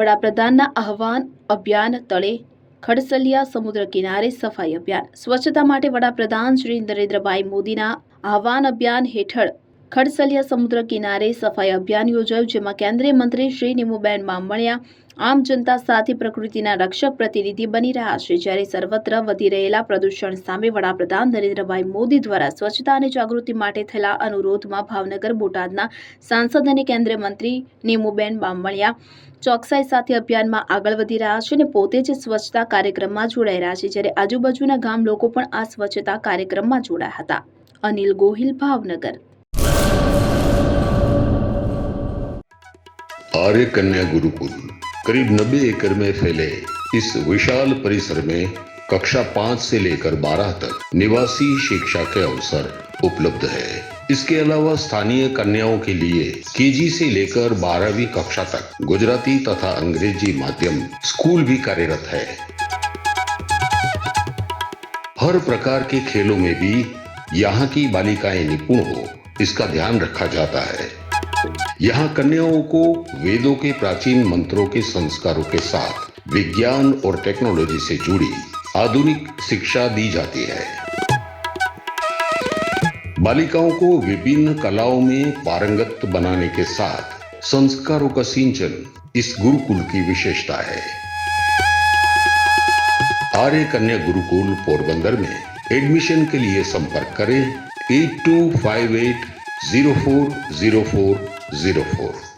વડાપ્રધાનના આહવાન અભિયાન તળે ખડસલિયા સમુદ્ર કિનારે સફાઈ અભિયાન સ્વચ્છતા માટે વડાપ્રધાન શ્રી નરેન્દ્રભાઈ મોદીના આહવાન અભિયાન હેઠળ ખડસલિયા સમુદ્ર કિનારે સફાઈ અભિયાન યોજાયું, જેમાં કેન્દ્રીય મંત્રી શ્રી નીમુબેન બામણિયા આમ જનતા સાથે પ્રકૃતિના રક્ષક પ્રતિનિધિ બની રહ્યા છે, જ્યારે સર્વત્ર વધી રહેલા પ્રદૂષણ સામે વડાપ્રધાન નરેન્દ્રભાઈ મોદી દ્વારા સ્વચ્છતા અને જાગૃતિ માટે થયેલા અનુરોધમાં ભાવનગર બોટાદના સાંસદ અને કેન્દ્રીય મંત્રી નીમુબેન બામણિયા ચોકસાઈ સાથે અભિયાનમાં આગળ વધી રહ્યા છે અને પોતે જ સ્વચ્છતા કાર્યક્રમમાં જોડાઈ રહ્યા છે, જ્યારે આજુબાજુના ગામ લોકો પણ આ સ્વચ્છતા કાર્યક્રમમાં જોડાયા હતા। અનિલ ગોહિલ, ભાવનગર। आर्य कन्या गुरुकुल करीब 90 एकड़ में फैले इस विशाल परिसर में कक्षा 5 से लेकर 12 तक निवासी शिक्षा के अवसर उपलब्ध है। इसके अलावा स्थानीय कन्याओं के लिए केजी से लेकर 12वीं कक्षा तक गुजराती तथा अंग्रेजी माध्यम स्कूल भी कार्यरत है। हर प्रकार के खेलों में भी यहाँ की बालिकाएं निपुण हो, इसका ध्यान रखा जाता है। यहाँ कन्याओं को वेदों के प्राचीन मंत्रों के संस्कारों के साथ विज्ञान और टेक्नोलॉजी से जुड़ी आधुनिक शिक्षा दी जाती है। बालिकाओं को विभिन्न कलाओं में पारंगत बनाने के साथ संस्कारों का सिंचन इस गुरुकुल की विशेषता है। आर्य कन्या गुरुकुल पोरबंदर में एडमिशन के लिए संपर्क करें 8258040404।